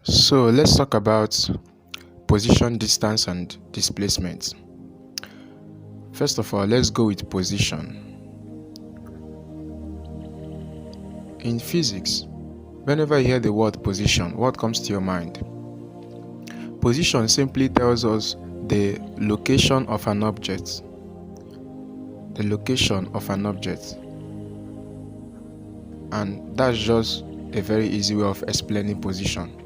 So let's talk about position, distance, and displacement. First of all, let's go with position. In physics, whenever you hear the word position, what comes to your mind? Position simply tells us the location of an object. The location of an object. And that's just a very easy way of explaining position.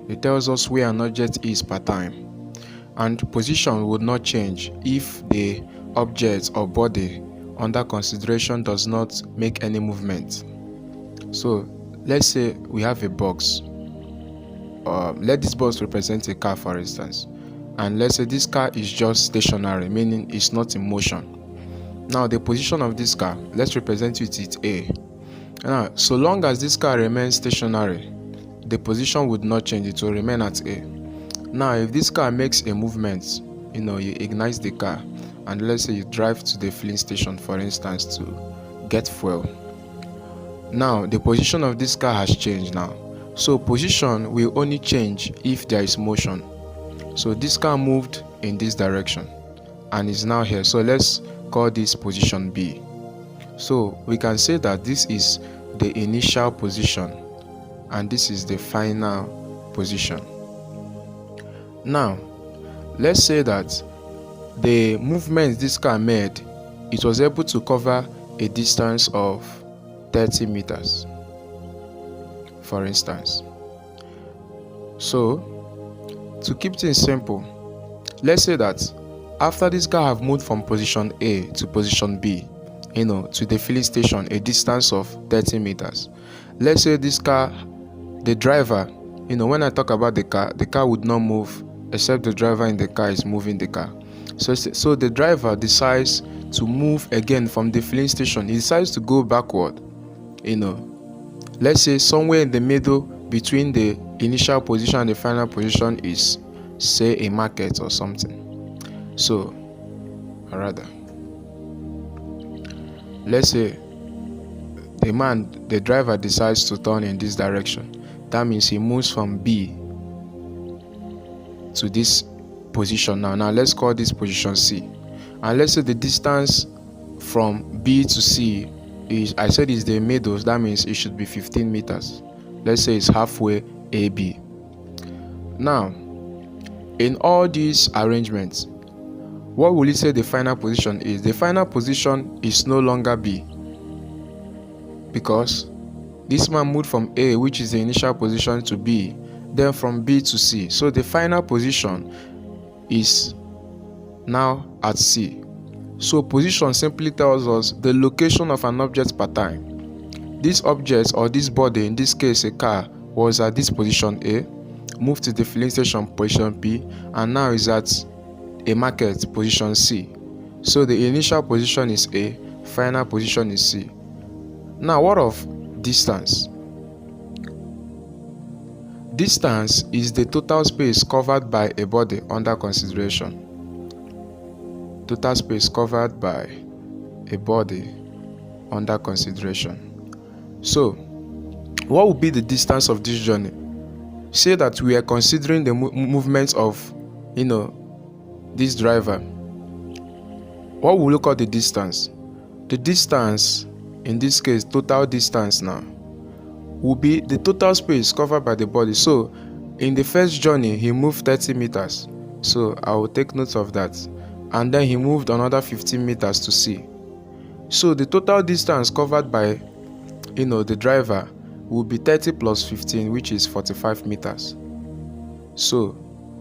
It tells us where an object is per time. And position would not change if the object or body under consideration does not make any movement. So let's say we have a box. Let this box represent a car, for instance. And let's say this car is just stationary, meaning it's not in motion. Now the position of this car, let's represent it with A. Now, so long as this car remains stationary, the position would not change, it will remain at A. Now if this car makes a movement, you ignite the car, and let's say you drive to the filling station, for instance, to get fuel. Now the position of this car has changed now. So position will only change if there is motion. So this car moved in this direction and is now here. So let's call this position B. So we can say that this is the initial position and this is the final position. Now let's say that the movement this car made, it was able to cover a distance of 30 meters, for instance. So to keep things simple, let's say that after this car have moved from position A to position B, to the filling station, a distance of 30 meters. Let's say this car, the driver, when I talk about the car would not move except the driver in the car is moving the car. So the driver decides to move again from the filling station. He decides to go backward. Let's say somewhere in the middle between the initial position and the final position is, say, a market or something. So, or rather, let's say the driver decides to turn in this direction. That means he moves from B to this position now. Now let's call this position C. And let's say the distance from B to C is, I said, is the middle. That means it should be 15 meters. Let's say it's halfway AB. Now, in all these arrangements, what will you say the final position is? The final position is no longer B, because this man moved from A, which is the initial position, to B, then from B to C. So the final position is now at C. So position simply tells us the location of an object per time. This object, or this body, in this case a car, was at this position A, moved to the filling station position B, and now is at a market position C. So the initial position is A, final position is C. Now what of distance? Distance is the total space covered by a body under consideration. Total space covered by a body under consideration. So what would be the distance of this journey? Say that we are considering the movements of this driver. What will we call the distance? The distance, in this case total distance now, will be the total space covered by the body. So in the first journey he moved 30 meters, so I will take note of that, and then he moved another 15 meters to C. So the total distance covered by the driver will be 30 plus 15, which is 45 meters. So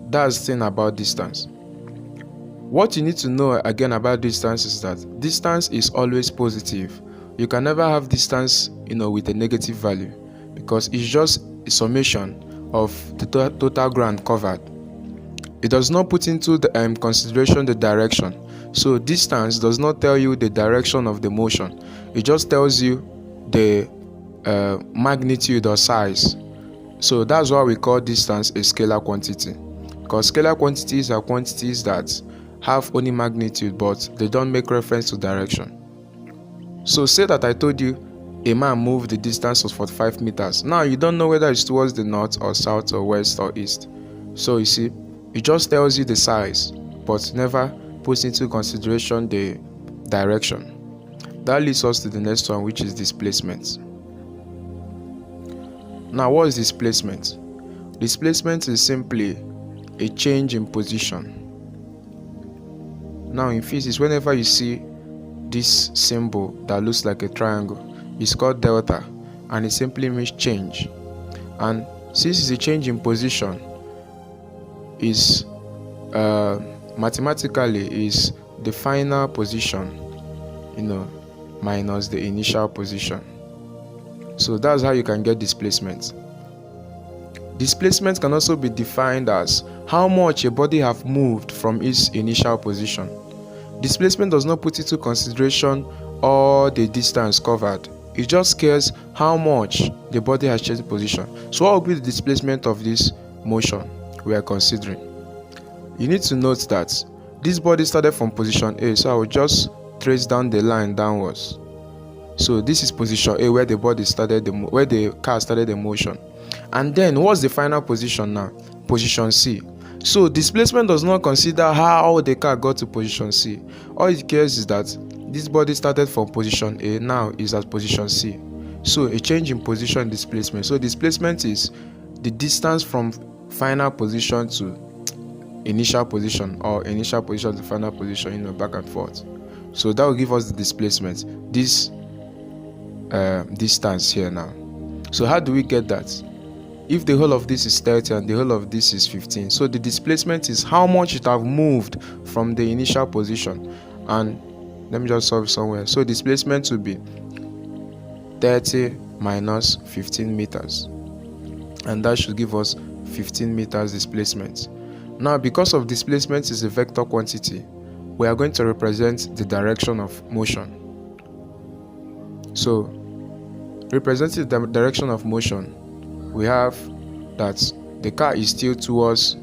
that's the thing about distance. What you need to know again about distance is that distance is always positive. You can never have distance with a negative value, because it's just a summation of the total ground covered. It does not put into the consideration the direction. So distance does not tell you the direction of the motion. It just tells you the magnitude or size. So that's why we call distance a scalar quantity, because scalar quantities are quantities that have only magnitude but they don't make reference to direction. So say that I told you a man moved the distance of 45 meters. Now you don't know whether it's towards the north or south or west or east. So you see, it just tells you the size, but never puts into consideration the direction. That leads us to the next one, which is displacement. Now, what is displacement? Displacement is simply a change in position. Now, in physics, whenever you see this symbol that looks like a triangle, it's called delta, and it simply means change. And since it's a change in position, is mathematically is the final position, minus the initial position. So that's how you can get displacement. Displacement can also be defined as how much a body have moved from its initial position. Displacement does not put into consideration all the distance covered. It just cares how much the body has changed position. So what will be the displacement of this motion we are considering? You need to note that this body started from position A, so I will just trace down the line downwards. So this is position A, where the body started, where the car started the motion. And then what's the final position now? Position C. So displacement does not consider how the car got to position C. All it cares is that this body started from position A, now is at position C. So a change in position displacement. So displacement is the distance from final position to initial position, or initial position to final position, back and forth. So that will give us the displacement, this distance here now. So how do we get that? If the whole of this is 30 and the whole of this is 15, so the displacement is how much it have moved from the initial position. And let me just solve somewhere. So displacement will be 30 minus 15 meters, and that should give us 15 meters displacement. Now, because of displacement is a vector quantity, we are going to represent the direction of motion. So representing the direction of motion, we have that the car is still towards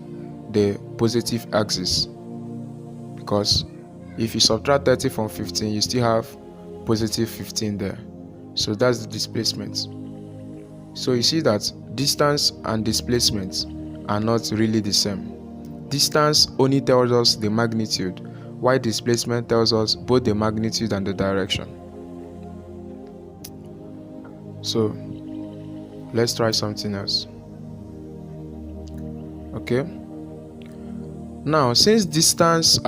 the positive axis, because if you subtract 30 from 15, you still have positive 15 there. So that's the displacement. So you see that distance and displacement are not really the same. Distance only tells us the magnitude, while displacement tells us both the magnitude and the direction. So let's try something else. Okay. Now, since displacement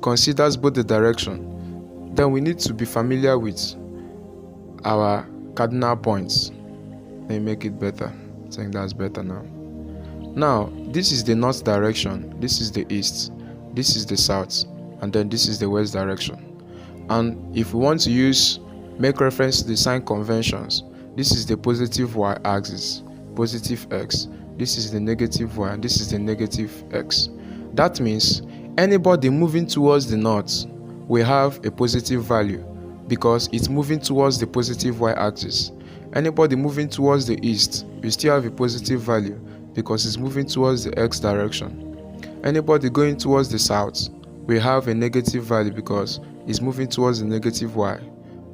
considers both the direction, then we need to be familiar with our cardinal points. Let me make it better. I think that's better now. Now, this is the north direction, this is the east, this is the south, and then this is the west direction. And if we want to make reference to the sign conventions, this is the positive y-axis, positive x, this is the negative y, and this is the negative x. That means anybody moving towards the north will have a positive value because it's moving towards the positive y-axis. Anybody moving towards the east will still have a positive value because it's moving towards the x direction. Anybody going towards the south will have a negative value because it's moving towards the negative y,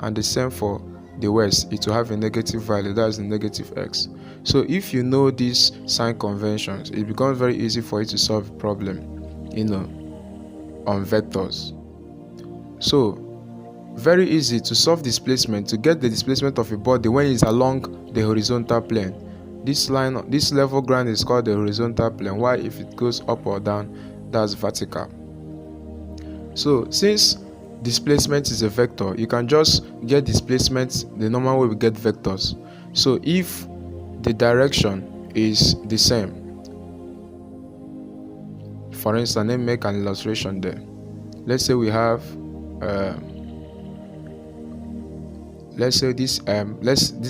and the same for the west, it will have a negative value, that's the negative x. So if you know these sign conventions, it becomes very easy for you to solve a problem, on vectors. So very easy to solve displacement, to get the displacement of a body when it's along the horizontal plane. This level ground is called the horizontal plane, while if it goes up or down, that's vertical. So since displacement is a vector, you can just get displacement the normal way we get vectors. So if the direction is the same, for instance, let me make an illustration there. Let's say we have let's say this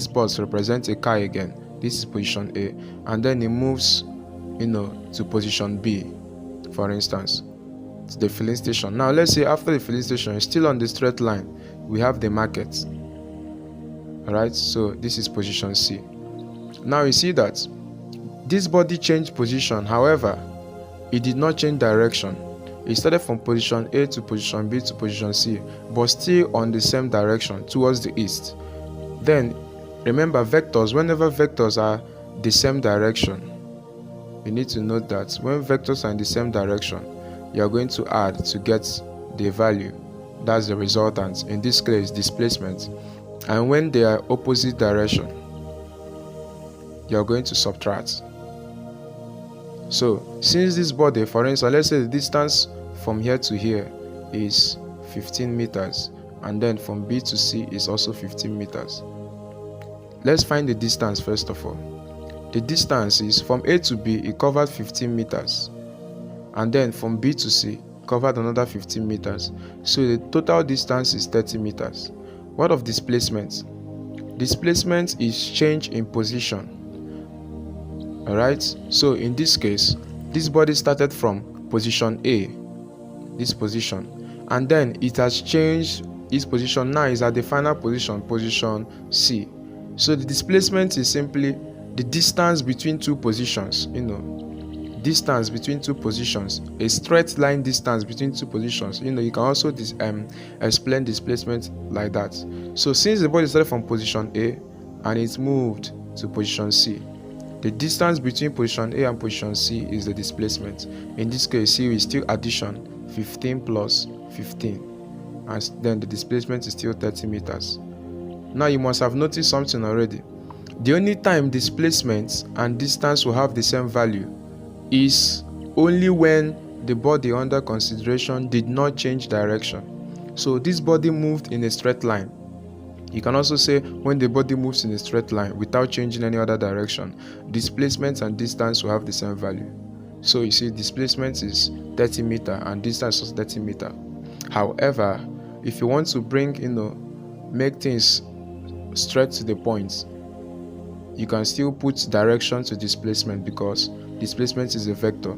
box represents a car again. This is position A, and then it moves to position B, for instance, to the filling station. Now let's say after the filling station, it's still on the straight line, we have the market. Alright, so this is position C. Now you see that this body changed position, however it did not change direction. It started from position A to position B to position C, but still on the same direction towards the east. Then remember, vectors, whenever vectors are the same direction, you need to note that when vectors are in the same direction, you are going to add to get the value. That's the resultant, in this case displacement. And when they are opposite direction, you are going to subtract. So since this body, for instance, let's say the distance from here to here is 15 meters, and then from B to C is also 15 meters. Let's find the distance first of all. The distance is from A to B, it covered 15 meters, and then from B to C covered another 15 meters. So the total distance is 30 meters. What of displacement? Displacement is change in position. Alright, so in this case, this body started from position A, this position, and then it has changed its position. Now is at the final position, position C. So the displacement is simply the distance between two positions, distance between two positions, a straight line distance between two positions. You can also explain displacement like that. So since the body started from position A and it's moved to position C, the distance between position A and position C is the displacement. In this case, C is still addition, 15 plus 15, and then the displacement is still 30 meters. Now you must have noticed something already. The only time displacement and distance will have the same value is only when the body under consideration did not change direction. So this body moved in a straight line. You can also say when the body moves in a straight line without changing any other direction, displacement and distance will have the same value. So you see, displacement is 30 meter and distance is 30 meter. However, if you want to bring, make things straight to the point, you can still put direction to displacement because displacement is a vector.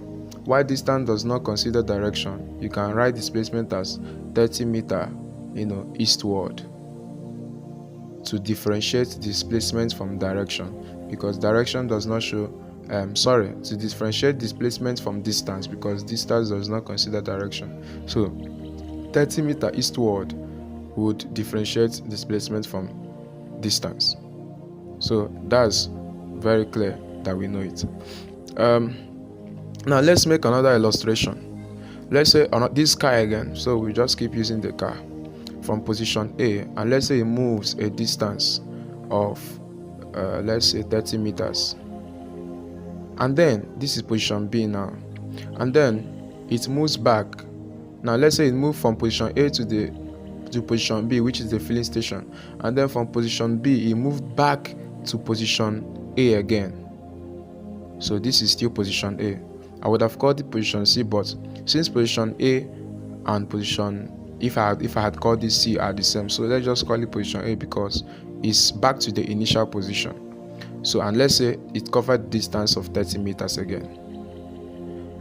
While distance does not consider direction, you can write displacement as 30 meter, eastward, to differentiate displacement from direction, because direction does not show to differentiate displacement from distance, because distance does not consider direction. So 30 meter eastward would differentiate displacement from distance. So that's very clear that we know it. Now let's make another illustration. Let's say this car again, so we just keep using the car from position A, and let's say it moves a distance of let's say 30 meters, and then this is position B now, and then it moves back. Now let's say it moved from position A to position B, which is the filling station, and then from position B it moved back to position A again. So this is still position A. I would have called it position C, but since position A and position, if I had called this C, are the same, so let's just call it position A because it's back to the initial position. So, and let's say it covered distance of 30 meters again.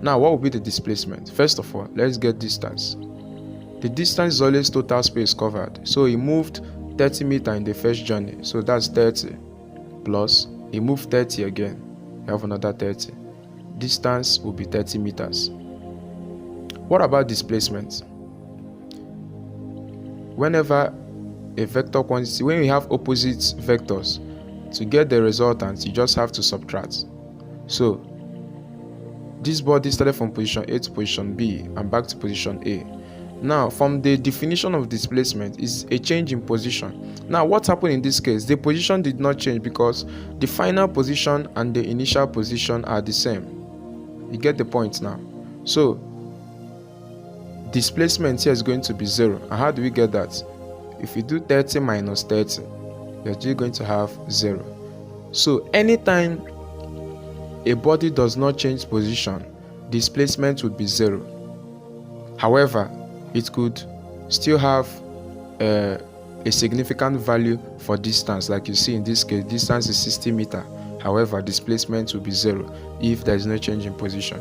Now what will be the displacement? First of all, let's get distance. The distance is always total space covered. So it moved 30 meters in the first journey, so that's 30, plus it moved 30 again, you have another 30. Distance will be 30 meters. What about displacement? Whenever a vector quantity, when we have opposite vectors, to get the resultant, you just have to subtract. So this body started from position A to position B and back to position A. Now, from the definition of displacement is a change in position. Now, what happened in this case? The position did not change because the final position and the initial position are the same. You get the point now? So, displacement here is going to be 0. And how do we get that? If you do 30 minus 30, you're just going to have 0. So, anytime a body does not change position, displacement would be 0. However, it could still have a significant value for distance. Like you see in this case, distance is 60 meters. However, displacement will be 0 if there is no change in position.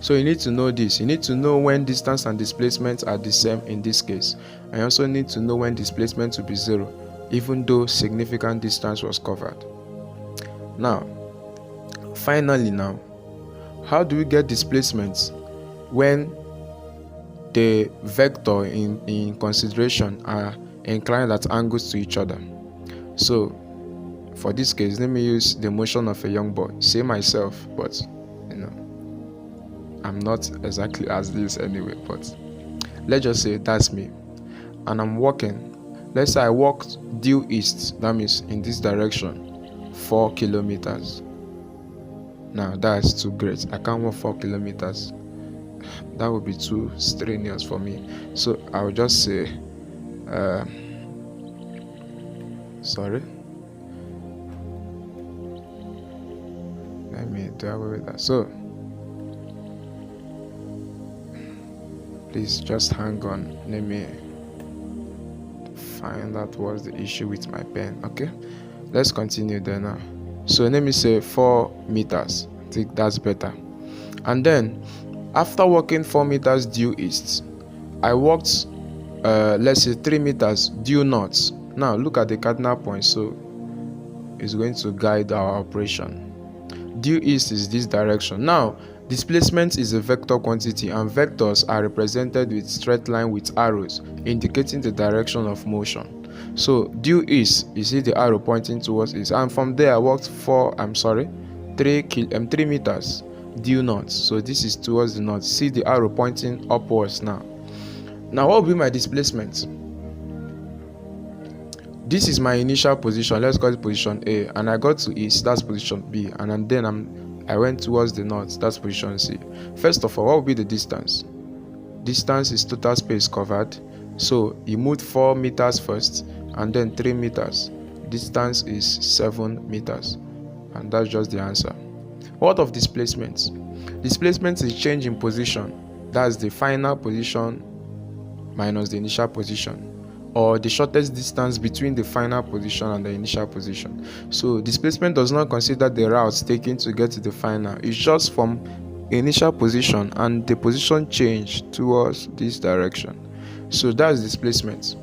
So you need to know this. You need to know when distance and displacement are the same in this case. And you also need to know when displacement will be 0, even though significant distance was covered. Now, finally now, how do we get displacement when the vector in consideration are inclined at angles to each other. So for this case, let me use the motion of a young boy. Say myself, but I'm not exactly as this anyway, but let's just say that's me, and I'm walking. Let's say I walked due east, that means in this direction, 4 kilometers. Now that's too great. I can't walk 4 kilometers. That would be too strenuous for me. So I will just say, sorry. Let me do away with that. So please just hang on. Let me find out what's the issue with my pen. Okay, let's continue then now. So let me say 4 meters. I think that's better. And then after walking 4 meters due east, I walked let's say 3 meters due north. Now look at the cardinal point, so it's going to guide our operation. Due east is this direction. Now displacement is a vector quantity, and vectors are represented with straight line with arrows indicating the direction of motion. So due east, you see the arrow pointing towards east, and from there I walked 3 meters due north. So this is towards the north. See the arrow pointing upwards. Now what will be my displacement? This is my initial position. Let's call it position A, and I got to east, that's position B, and then I went towards the north, that's position C. First of all, what will be the distance? Distance is total space covered. So you moved 4 meters first, and then 3 meters. Distance is 7 meters, and that's just the answer. What of displacement? Displacement is change in position. That's the final position minus the initial position, or the shortest distance between the final position and the initial position. So displacement does not consider the routes taken to get to the final. It's just from initial position and the position change towards this direction. So that's displacement,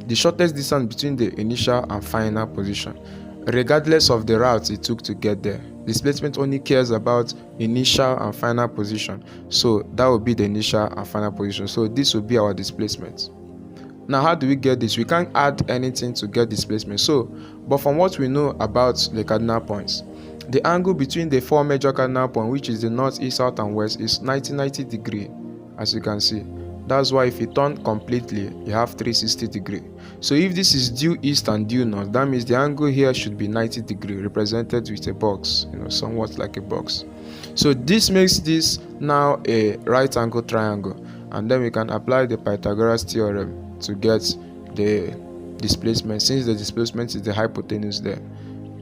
the shortest distance between the initial and final position, regardless of the route it took to get there. Displacement only cares about initial and final position. So that will be the initial and final position. So this will be our displacement. Now how do we get this? We can't add anything to get displacement. But from what we know about the cardinal points, the angle between the 4 major cardinal points, which is the north, east, south and west, is 90 degree, as you can see. That's why if you turn completely, you have 360 degree. So if this is due east and due north, that means the angle here should be 90 degree, represented with a box, somewhat like a box. So this makes this now a right angle triangle, and then we can apply the Pythagoras theorem to get the displacement, since the displacement is the hypotenuse there.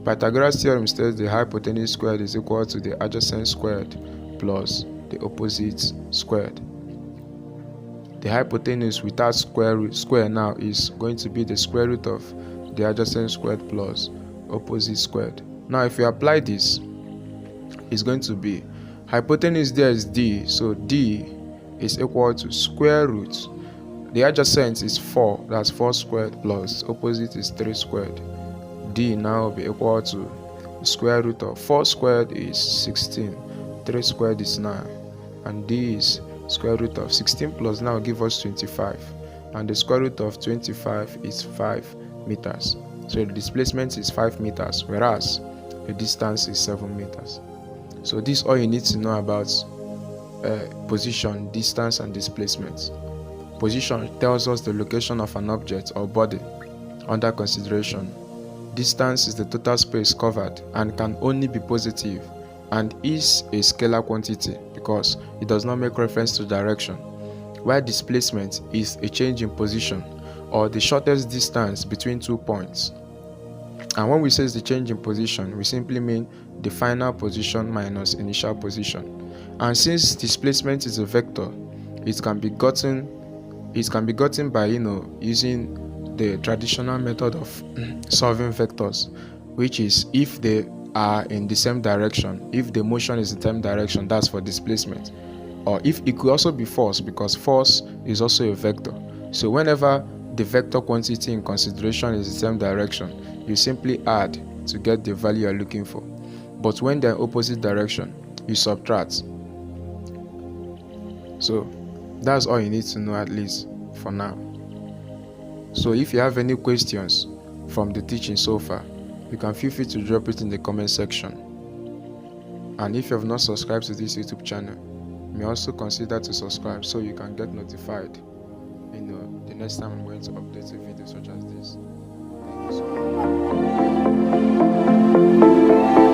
Pythagoras theorem states the hypotenuse squared is equal to the adjacent squared plus the opposite squared. The hypotenuse without square now is going to be the square root of the adjacent squared plus opposite squared. Now if you apply this, it's going to be hypotenuse there is d, so d is equal to square root. The adjacent is 4, that's 4 squared, plus opposite is 3 squared. D now will be equal to the square root of 4 squared is 16, 3 squared is 9, and D is square root of 16 plus now give us 25, and the square root of 25 is 5 meters. So the displacement is 5 meters, whereas the distance is 7 meters. So this is all you need to know about position, distance and displacement. Position tells us the location of an object or body under consideration. Distance is the total space covered and can only be positive and is a scalar quantity because it does not make reference to direction, while displacement is a change in position or the shortest distance between 2 points. And when we say the change in position, we simply mean the final position minus initial position. And since displacement is a vector, it can be gotten by using the traditional method of solving vectors, which is if they are in the same direction, if the motion is in the same direction, that's for displacement. Or if it could also be force, because force is also a vector. So whenever the vector quantity in consideration is the same direction, you simply add to get the value you're looking for. But when they're in opposite direction, you subtract. So That's all you need to know, at least for now. So if you have any questions from the teaching so far, you can feel free to drop it in the comment section. And if you have not subscribed to this YouTube channel, you may also consider to subscribe so you can get notified the next time I'm going to update a video such as this. Thank you so much.